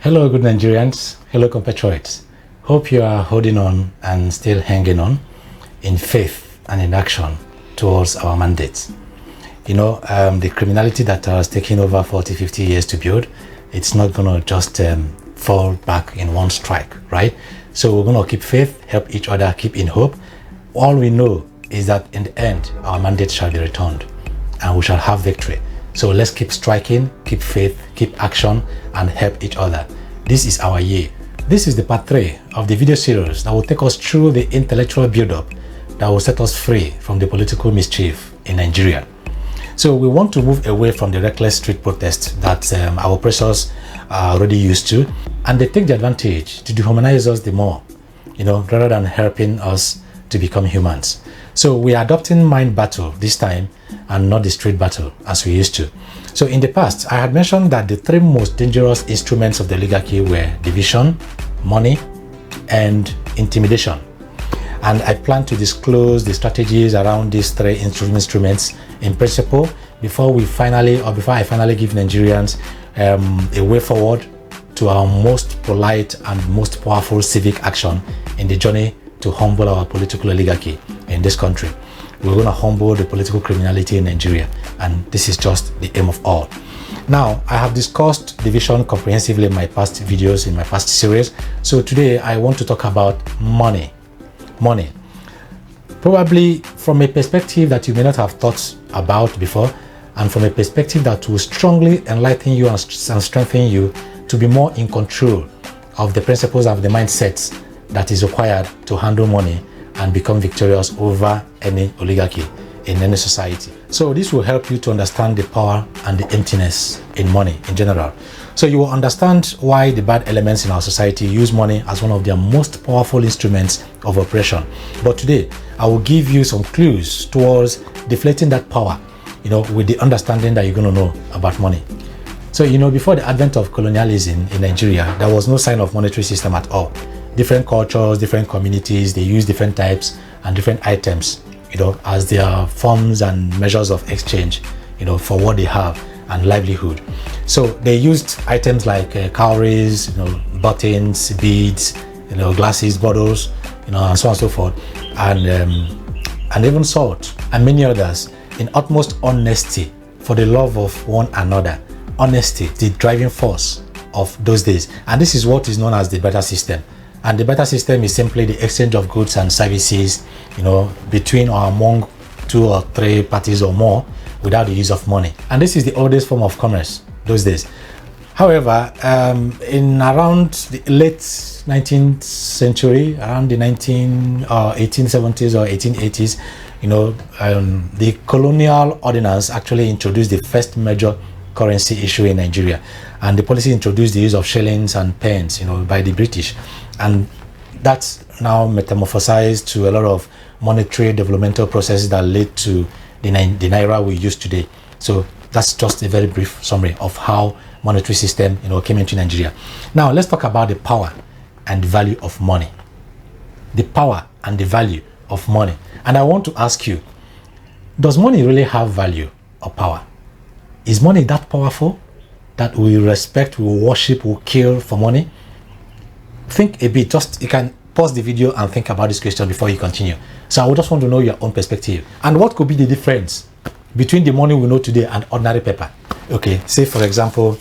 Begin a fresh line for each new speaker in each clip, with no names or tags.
Hello, good Nigerians. Hello, compatriots. Hope you are holding on and still hanging on in faith and in action towards our mandates. The criminality that has taken over 40, 50 years to build, it's not going to just fall back in one strike, right? So we're going to keep faith, help each other, keep in hope. All we know is that in the end, our mandate shall be returned and we shall have victory. So let's keep striking, keep faith, keep action, and help each other. This is our year. This is the part 3 of the video series that will take us through the intellectual build-up that will set us free from the political mischief in Nigeria. So we want to move away from the reckless street protest that our oppressors are already used to, and they take the advantage to dehumanize us the more, rather than helping us to become humans. So we are adopting mind battle this time and not the street battle as we used to. So in the past, I had mentioned that the 3 most dangerous instruments of the oligarchy were division, money, and intimidation. And I plan to disclose the strategies around these 3 instruments in principle before I finally give Nigerians a way forward to our most polite and most powerful civic action in the journey to humble our political oligarchy in this country. We're going to humble the political criminality in Nigeria, and this is just the aim of all. Now, I have discussed division comprehensively in my past videos, in my past series. So today I want to talk about money. Money. Probably from a perspective that you may not have thought about before, and from a perspective that will strongly enlighten you and strengthen you to be more in control of the principles of the mindsets that is required to handle money and become victorious over any oligarchy in any society. So this will help you to understand the power and the emptiness in money in general. So you will understand why the bad elements in our society use money as one of their most powerful instruments of oppression. But today, I will give you some clues towards deflating that power, with the understanding that you're going to know about money. So, before the advent of colonialism in Nigeria, there was no sign of monetary system at all. Different cultures, different communities, they use different types and different items, as their forms and measures of exchange, for what they have and livelihood. So they used items like cowries, buttons, beads, glasses, bottles, and so on and so forth, and even salt and many others in utmost honesty for the love of one another. Honesty, the driving force of those days. And this is what is known as the barter system. And the barter system is simply the exchange of goods and services, between or among 2 or 3 parties or more without the use of money. And this is the oldest form of commerce those days. However, in around the late 19th century, around the 1870s or 1880s, the colonial ordinance actually introduced the first major currency issue in Nigeria, and the policy introduced the use of shillings and pence, by the British, and that's now metamorphosized to a lot of monetary developmental processes that led to the naira we use today. So that's just a very brief summary of how monetary system came into Nigeria. Now let's talk about the power and the value of money. The power and the value of money. And I want to ask you, does money really have value or power? Is money that powerful that we respect, we worship, we kill for money? Think a bit. You can pause the video and think about this question before you continue. So I would just want to know your own perspective. And what could be the difference between the money we know today and ordinary paper? Okay, say for example,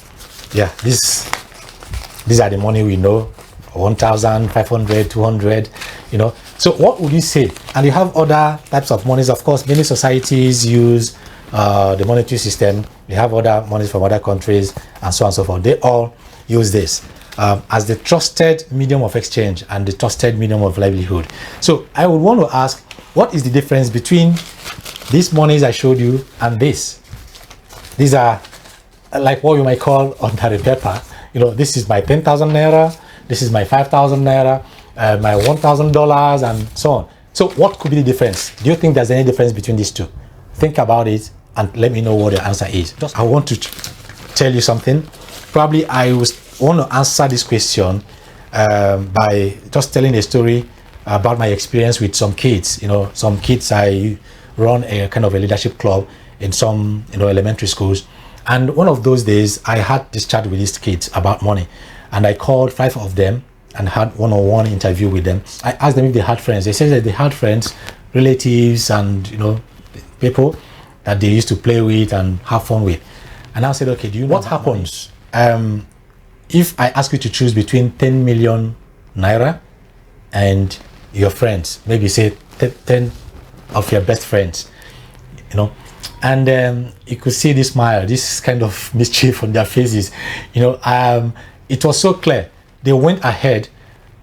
these are the money we know, 1,000, 500, 200, So what would you say? And you have other types of monies. Of course, many societies use the monetary system. They have other monies from other countries and so on and so forth. They all use this as the trusted medium of exchange and the trusted medium of livelihood. So I would want to ask, what is the difference between these monies I showed you and this? These are like what you might call ordinary paper. This is my 10,000 naira, this is my 5,000 naira, my $1,000 and so on. So what could be the difference? Do you think there's any difference between these two? Think about it and let me know what the answer is. I want to tell you something. Probably I want to answer this question by just telling a story about my experience with some kids. Some kids, I run a kind of a leadership club in some elementary schools, and one of those days I had this chat with these kids about money, And I called 5 of them and had one-on-one interview with them. I asked them if they had friends. They said that they had friends, relatives, and people that they used to play with and have fun with. And I said, okay, do you know what happens if I ask you to choose between 10 million naira and your friends? Maybe say 10 of your best friends, and you could see this smile, this kind of mischief on their faces. It was so clear. They went ahead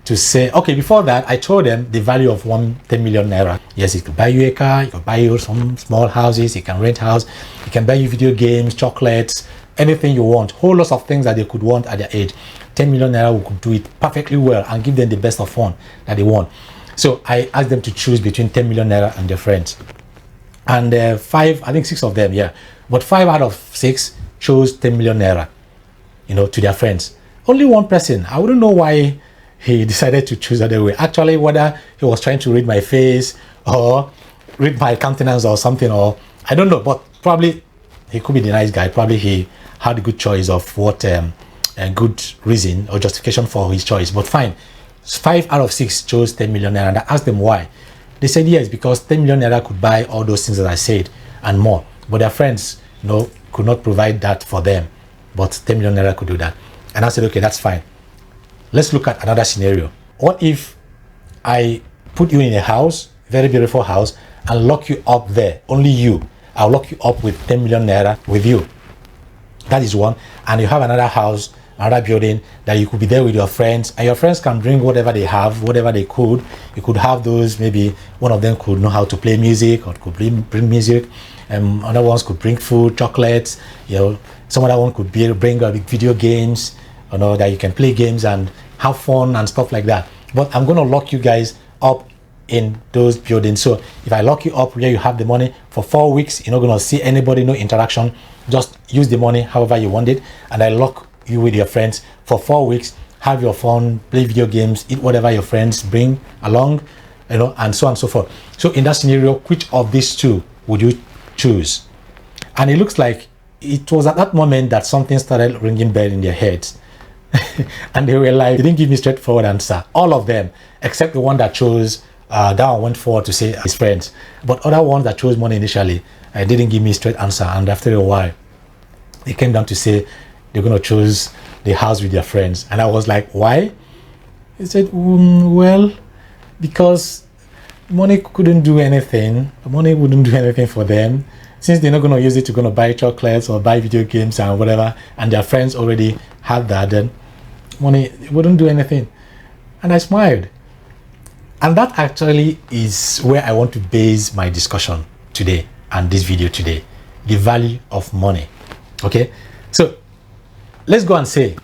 to say, okay, before that, I told them the value of 10 million naira. Yes, it could buy you a car, it could buy you some small houses, it can rent house, it can buy you video games, chocolates, anything you want, whole lots of things that they could want at their age. 10 million naira could do it perfectly well and give them the best of fun that they want. So I asked them to choose between 10 million naira and their friends. And 6 of them, yeah. But 5 out of 6 chose 10 million naira, to their friends. Only one person, I wouldn't know why he decided to choose that way. Actually, whether he was trying to read my face or read my countenance or something, or I don't know, but probably he could be the nice guy. Probably he had a good choice of what a good reason or justification for his choice. But fine, 5 out of 6 chose 10 million naira, and I asked them why. They said yes, because 10 million naira could buy all those things that I said and more. But their friends, could not provide that for them. But 10 million naira could do that. And I said, okay, that's fine. Let's look at another scenario. What if I put you in a house, very beautiful house, and lock you up there, only you? I'll lock you up with 10 million naira with you. That is one. And you have another house, another building that you could be there with your friends, and your friends can bring whatever they have, whatever they could. You could have those, maybe one of them could know how to play music or could bring music. Other ones could bring food, chocolates, some other one could bring video games, that you can play games and have fun and stuff like that. But I'm going to lock you guys up in those buildings. So if I lock you up where you have the money for 4 weeks, you're not going to see anybody, no interaction, just use the money however you want it. And I lock you with your friends for 4 weeks, have your fun, play video games, eat whatever your friends bring along, and so on and so forth. So in that scenario, which of these two would you choose? And it looks like it was at that moment that something started ringing bell in their heads. And they were like, they didn't give me straightforward answer. All of them, except the one that chose, that one went forward to say his friends. But other ones that chose money initially, didn't give me a straight answer. And after a while, they came down to say they're going to choose the house with their friends. And I was like, why? He said, well, because money couldn't do anything. Money wouldn't do anything for them. Since they're not going to use it to buy chocolates or buy video games and whatever, and their friends already had that, then money wouldn't do anything. And I smiled. And that actually is where I want to base my discussion today and this video today. The value of money. Okay? So let's go and say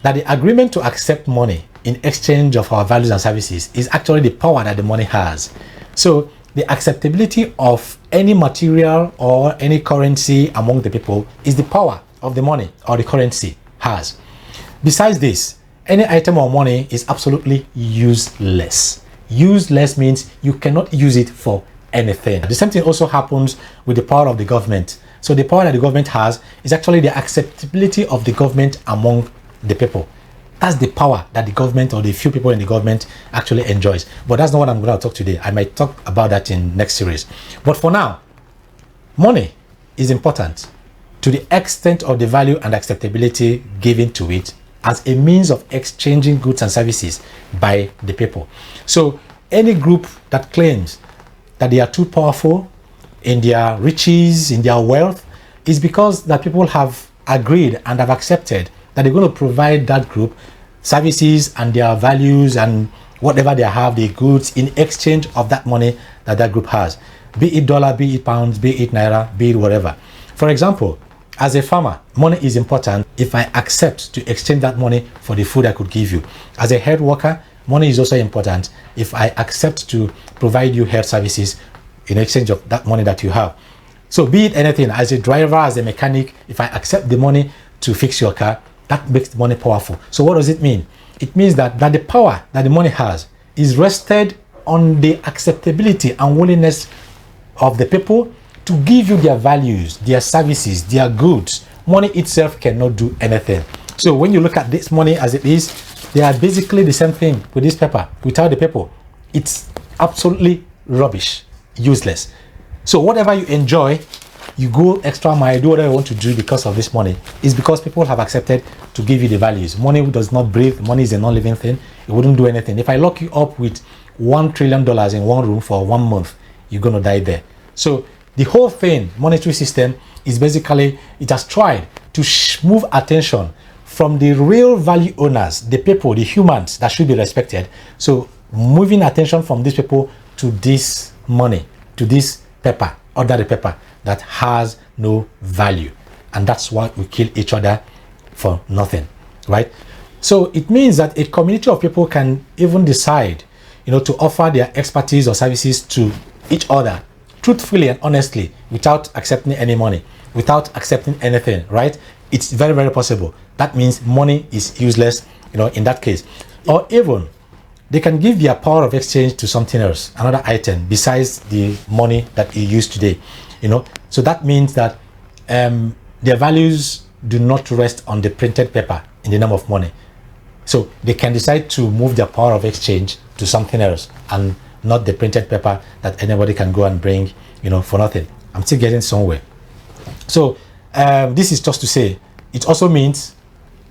that the agreement to accept money in exchange of our values and services is actually the power that the money has. So the acceptability of any material or any currency among the people is the power of the money or the currency has. Besides this, any item or money is absolutely useless. Useless means you cannot use it for anything. The same thing also happens with the power of the government. So the power that the government has is actually the acceptability of the government among the people. That's the power that the government or the few people in the government actually enjoys. But that's not what I'm going to talk today. I might talk about that in next series. But for now, money is important to the extent of the value and acceptability given to it as a means of exchanging goods and services by the people. So any group that claims that they are too powerful in their riches, in their wealth, is because that people have agreed and have accepted that they're going to provide that group services and their values and whatever they have, the goods, in exchange of that money that that group has. Be it dollar, be it pounds, be it naira, be it whatever. For example, as a farmer, money is important if I accept to exchange that money for the food I could give you. As a health worker, money is also important if I accept to provide you health services in exchange of that money that you have. So be it anything, as a driver, as a mechanic, if I accept the money to fix your car, that makes the money powerful. So what does it mean? It means that the power that the money has is rested on the acceptability and willingness of the people to give you their values, their services, their goods. Money itself cannot do anything. So when you look at this money as it is, they are basically the same thing with this paper. Without the paper, it's absolutely rubbish, useless. So whatever you enjoy, you go extra mile, do whatever you want to do because of this money, is because people have accepted to give you the values. Money does not breathe. Money is a non-living thing. It wouldn't do anything. If I lock you up with $1 trillion in one room for 1 month, you're going to die there. So the whole thing, monetary system, is basically, it has tried to move attention from the real value owners, the people, the humans that should be respected. So moving attention from these people to this money, to this paper, ordinary paper that has no value. And that's why we kill each other for nothing, right? So it means that a community of people can even decide, to offer their expertise or services to each other truthfully and honestly without accepting any money, without accepting anything, right? It's very, very possible. That means money is useless, in that case. Or even they can give their power of exchange to something else, another item besides the money that you use today, So that means that their values do not rest on the printed paper in the name of money. So they can decide to move their power of exchange to something else and not the printed paper that anybody can go and bring, for nothing. I'm still getting somewhere. So this is just to say, it also means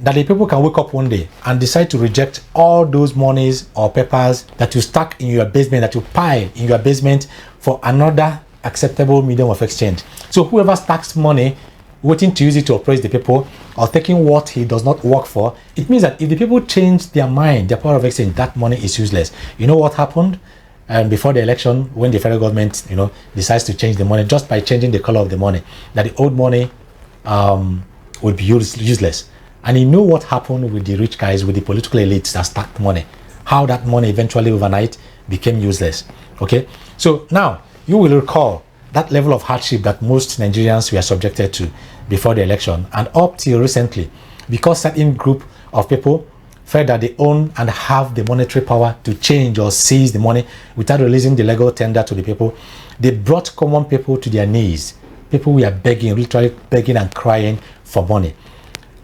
that the people can wake up one day and decide to reject all those monies or papers that you stack in your basement, that you pile in your basement for another acceptable medium of exchange. So whoever stacks money, waiting to use it to oppress the people or taking what he does not work for, it means that if the people change their mind, their power of exchange, that money is useless. You know what happened before the election when the federal government, decides to change the money just by changing the color of the money, that the old money would be useless. And you know what happened with the rich guys, with the political elites that stacked money, how that money eventually overnight became useless. Okay, so now you will recall that level of hardship that most Nigerians were subjected to before the election and up till recently, because certain group of people felt that they own and have the monetary power to change or seize the money without releasing the legal tender to the people. They brought common people to their knees. People were begging, literally begging and crying for money.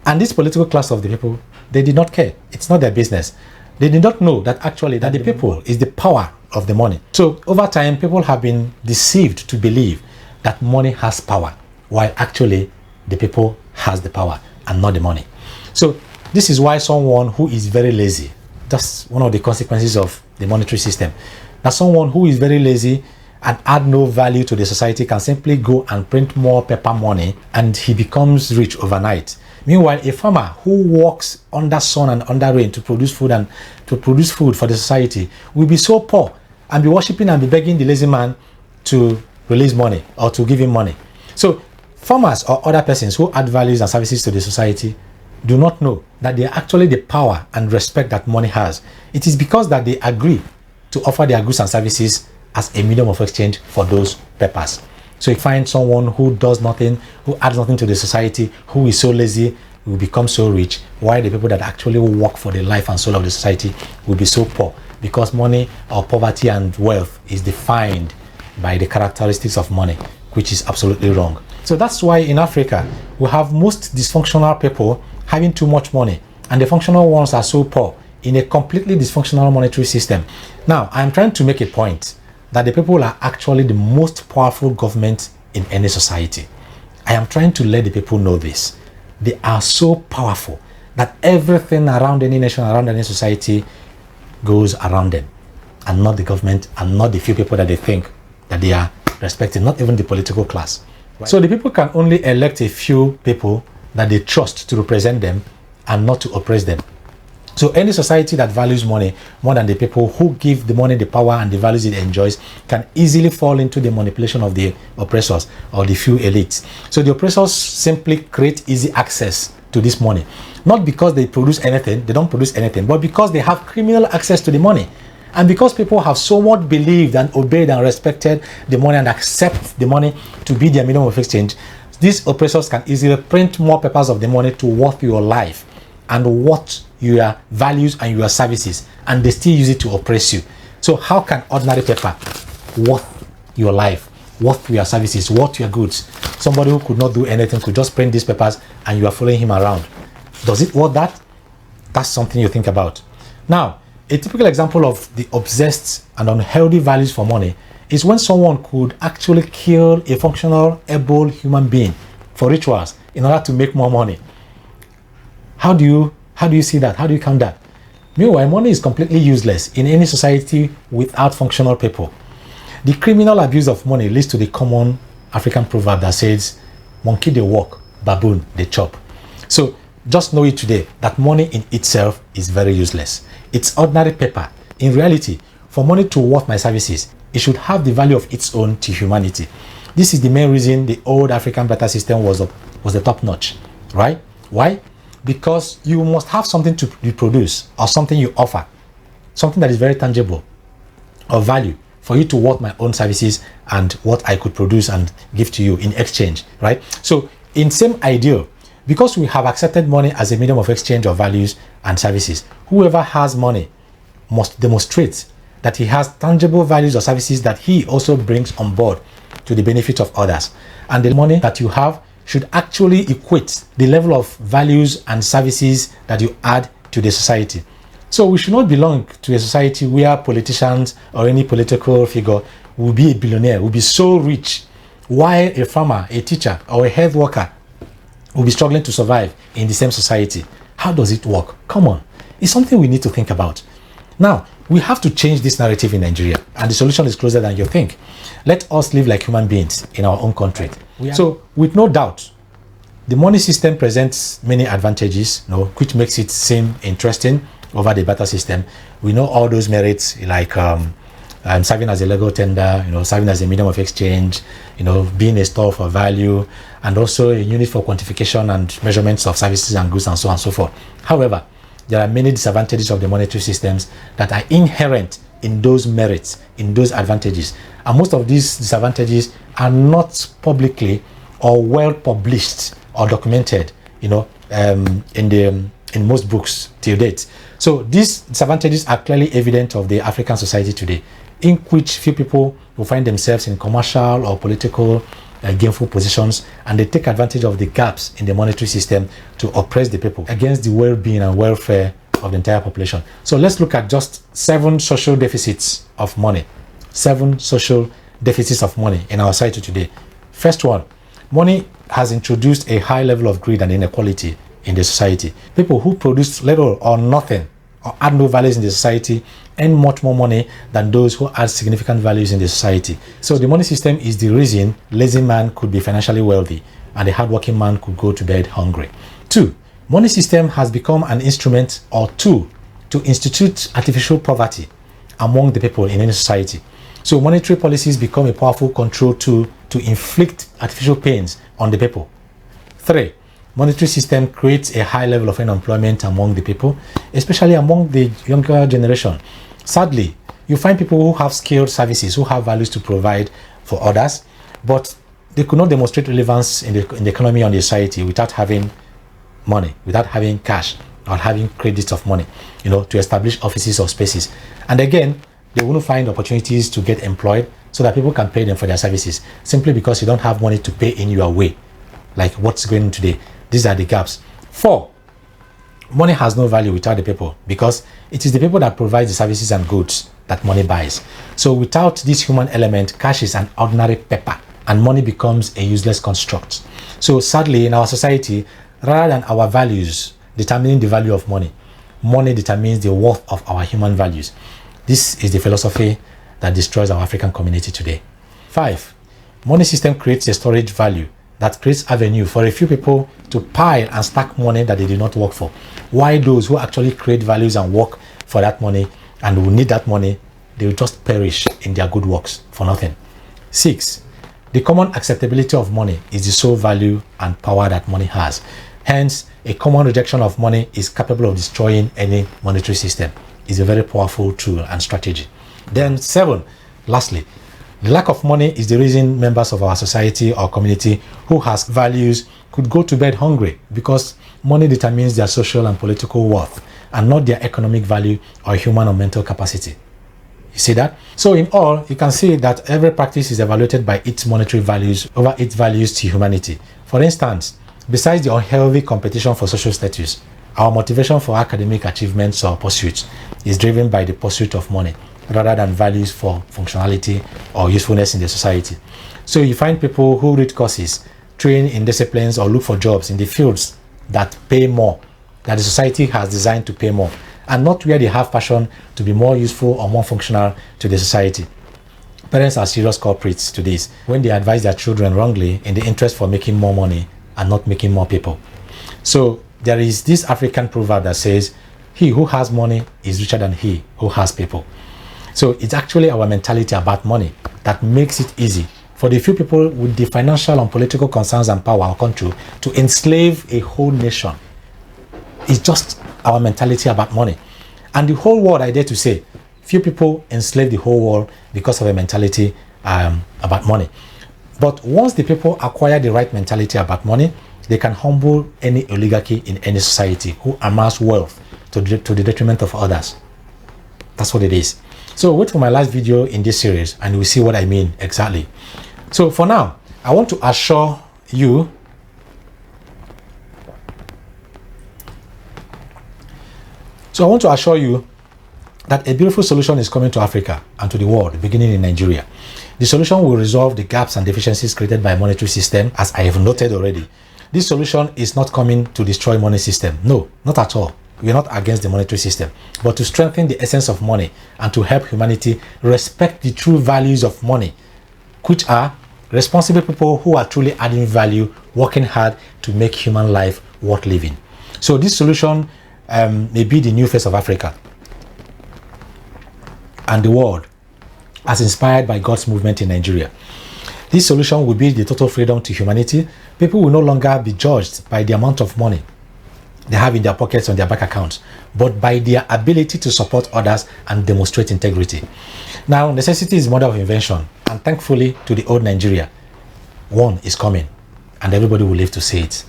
And this political class of the people, they did not care. It's not their business. They did not know that actually that the people is the power of the money. So over time, people have been deceived to believe that money has power, while actually the people has the power and not the money. So this is why someone who is very lazy, that's one of the consequences of the monetary system, that someone who is very lazy and add no value to the society can simply go and print more paper money and he becomes rich overnight. Meanwhile, a farmer who works under sun and under rain to produce food and to produce food for the society will be so poor and be worshipping and be begging the lazy man to release money or to give him money. So farmers or other persons who add values and services to the society do not know that they are actually the power and respect that money has. It is because that they agree to offer their goods and services as a medium of exchange for those papers. So you find someone who does nothing, who adds nothing to the society, who is so lazy, will become so rich, while the people that actually work for the life and soul of the society will be so poor, because money or poverty and wealth is defined by the characteristics of money, which is absolutely wrong. So that's why in Africa, we have most dysfunctional people having too much money, and the functional ones are so poor in a completely dysfunctional monetary system. Now, I'm trying to make a point that the people are actually the most powerful government in any society. I am trying to let the people know this. They are so powerful that everything around any nation, around any society goes around them, and not the government, and not the few people that they think that they are respecting, not even the political class. Right? So the people can only elect a few people that they trust to represent them and not to oppress them. So any society that values money more than the people who give the money the power and the values it enjoys can easily fall into the manipulation of the oppressors or the few elites. So the oppressors simply create easy access to this money. Not because they produce anything, they don't produce anything, but because they have criminal access to the money. And because people have so much believed and obeyed and respected the money and accept the money to be their medium of exchange, these oppressors can easily print more papers of the money to worth your life and what your values and your services, and they still use it to oppress you. So how can ordinary paper worth your life, worth your services, worth your goods? Somebody who could not do anything could just print these papers and you are following him around. Does it worth that? That's something you think about. Now, a typical example of the obsessed and unhealthy values for money is when someone could actually kill a functional, able human being for rituals in order to make more money. How do you see that? How do you count that? Meanwhile, money is completely useless in any society without functional people. The criminal abuse of money leads to the common African proverb that says, monkey they walk, baboon they chop. So just know it today that money in itself is very useless. It's ordinary paper. In reality, for money to worth my services, it should have the value of its own to humanity. This is the main reason the old African barter system was the top notch, right? Why? Because you must have something to reproduce or something you offer, something that is very tangible of value for you to worth my own services and what I could produce and give to you in exchange, right? So in same idea, because we have accepted money as a medium of exchange of values and services, whoever has money must demonstrate that he has tangible values or services that he also brings on board to the benefit of others. And the money that you have should actually equate the level of values and services that you add to the society. So we should not belong to a society where politicians or any political figure will be a billionaire, will be so rich, while a farmer, a teacher, or a health worker will be struggling to survive in the same society. How does it work? Come on. It's something we need to think about. Now, we have to change this narrative in Nigeria, and the solution is closer than you think. Let us live like human beings in our own country. So, with no doubt, the money system presents many advantages, which makes it seem interesting over the barter system. We know all those merits, like serving as a legal tender, serving as a medium of exchange, being a store for value, and also a unit for quantification and measurements of services and goods, and so on and so forth. However, there are many disadvantages of the monetary systems that are inherent in those merits, in those advantages. And most of these disadvantages are not publicly or well published or documented, in most books till date. So these disadvantages are clearly evident of the African society today, in which few people will find themselves in commercial or political gainful positions, and they take advantage of the gaps in the monetary system to oppress the people against the well-being and welfare of the entire population. So let's look at just 7 social deficits of money. 7 social deficits of money in our society today. First one, money has introduced a high level of greed and inequality in the society. People who produce little or nothing or add no values in the society earn much more money than those who add significant values in the society. So the money system is the reason lazy man could be financially wealthy and the hardworking man could go to bed hungry. 2, money system has become an instrument or tool to institute artificial poverty among the people in any society. So monetary policies become a powerful control tool to inflict artificial pains on the people. 3, monetary system creates a high level of unemployment among the people, especially among the younger generation. Sadly, you find people who have skilled services, who have values to provide for others, but they could not demonstrate relevance in the economy or the society without having money, without having cash or having credits of money, to establish offices or spaces. And again, they wouldn't find opportunities to get employed so that people can pay them for their services, simply because you don't have money to pay in your way, like what's going on today. These are the gaps. 4, money has no value without the people, because it is the people that provide the services and goods that money buys. So without this human element, cash is an ordinary paper and money becomes a useless construct. So sadly, in our society, rather than our values determining the value of money, money determines the worth of our human values. This is the philosophy that destroys our African community today. 5, money system creates a storage value that creates avenue for a few people to pile and stack money that they did not work for, while those who actually create values and work for that money and will need that money, they will just perish in their good works for nothing. 6, the common acceptability of money is the sole value and power that money has. Hence, a common rejection of money is capable of destroying any monetary system. It's a very powerful tool and strategy. Then 7, lastly, the lack of money is the reason members of our society or community who has values could go to bed hungry, because money determines their social and political worth and not their economic value or human or mental capacity. You see that? So in all, you can see that every practice is evaluated by its monetary values over its values to humanity. For instance, besides the unhealthy competition for social status, Our motivation for academic achievements or pursuits is driven by the pursuit of money rather than values for functionality or usefulness in the society. So you find people who read courses, train in disciplines, or look for jobs in the fields that pay more, that the society has designed to pay more, and not where they have passion to be more useful or more functional to the society. Parents are serious culprits to this when they advise their children wrongly in the interest for making more money and not making more people. So there is this African proverb that says, he who has money is richer than he who has people. So it's actually our mentality about money that makes it easy for the few people with the financial and political concerns and power our country to enslave a whole nation. It's just our mentality about money. And the whole world, I dare to say, few people enslave the whole world because of a mentality about money. But once the people acquire the right mentality about money, they can humble any oligarchy in any society who amass wealth to the detriment of others. That's what it is. So wait for my last video in this series and you'll see what I mean exactly. So for now, I want to assure you that a beautiful solution is coming to Africa and to the world, beginning in Nigeria. The solution will resolve the gaps and deficiencies created by monetary system, as I have noted already. This solution is not coming to destroy money system. No, not at all. We are not against the monetary system, but to strengthen the essence of money and to help humanity respect the true values of money, which are responsible people who are truly adding value, working hard to make human life worth living. So this solution may be the new face of Africa and the world, as inspired by God's movement in Nigeria. This solution will be the total freedom to humanity. People will no longer be judged by the amount of money they have in their pockets on their bank accounts, but by their ability to support others and demonstrate integrity. Now, necessity is mother of invention, and thankfully to the old Nigeria, one is coming, and everybody will live to see it.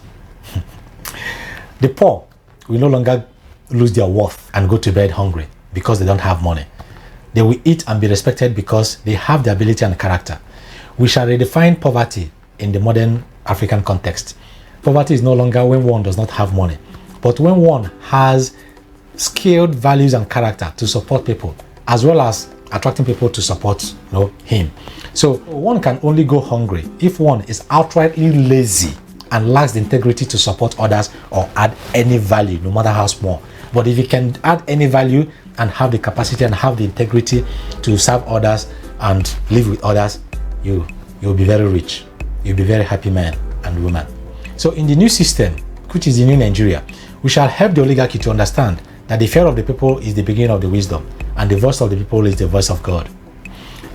The poor will no longer lose their worth and go to bed hungry because they don't have money. They will eat and be respected because they have the ability and character. We shall redefine poverty in the modern African context. Poverty is no longer when one does not have money, but when one has skilled values and character to support people, as well as attracting people to support him. So one can only go hungry if one is outrightly lazy and lacks the integrity to support others or add any value, no matter how small. But if you can add any value and have the capacity and have the integrity to serve others and live with others, you'll be very rich. You'll be a very happy man and woman. So in the new system, which is the new Nigeria, we shall help the oligarchy to understand that the fear of the people is the beginning of the wisdom, and the voice of the people is the voice of God.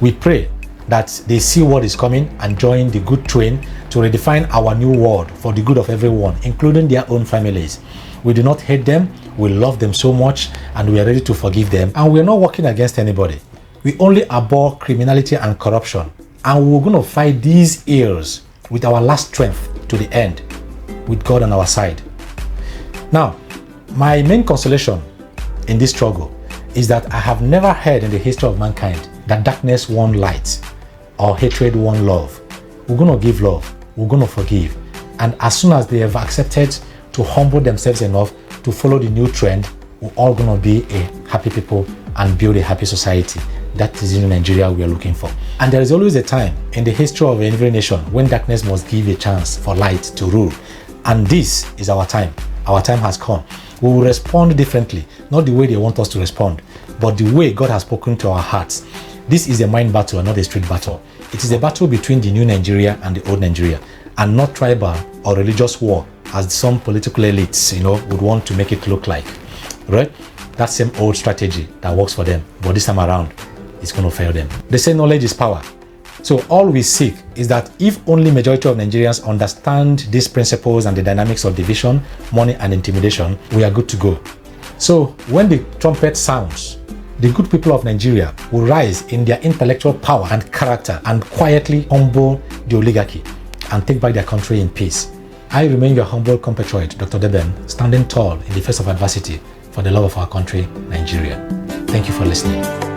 We pray that they see what is coming and join the good train to redefine our new world for the good of everyone, including their own families. We do not hate them, we love them so much, and we are ready to forgive them, and we are not working against anybody. We only abhor criminality and corruption, and we're going to fight these ills with our last strength to the end, with God on our side. Now, my main consolation in this struggle is that I have never heard in the history of mankind that darkness won light or hatred won love. We're going to give love, we're going to forgive, and as soon as they have accepted to humble themselves enough to follow the new trend, we're all going to be a happy people and build a happy society. That is in Nigeria we are looking for. And there is always a time in the history of every nation when darkness must give a chance for light to rule. And this is our time. Our time has come. We will respond differently, not the way they want us to respond, but the way God has spoken to our hearts. This is a mind battle and not a street battle. It is a battle between the new Nigeria and the old Nigeria, and not tribal or religious war as some political elites, would want to make it look like, right? That same old strategy that works for them, but this time around, it's going to fail them. They say knowledge is power. So all we seek is that if only majority of Nigerians understand these principles and the dynamics of division, money, and intimidation, we are good to go. So when the trumpet sounds, the good people of Nigeria will rise in their intellectual power and character and quietly humble the oligarchy and take back their country in peace. I remain your humble compatriot, Dr. Debem, standing tall in the face of adversity for the love of our country, Nigeria. Thank you for listening.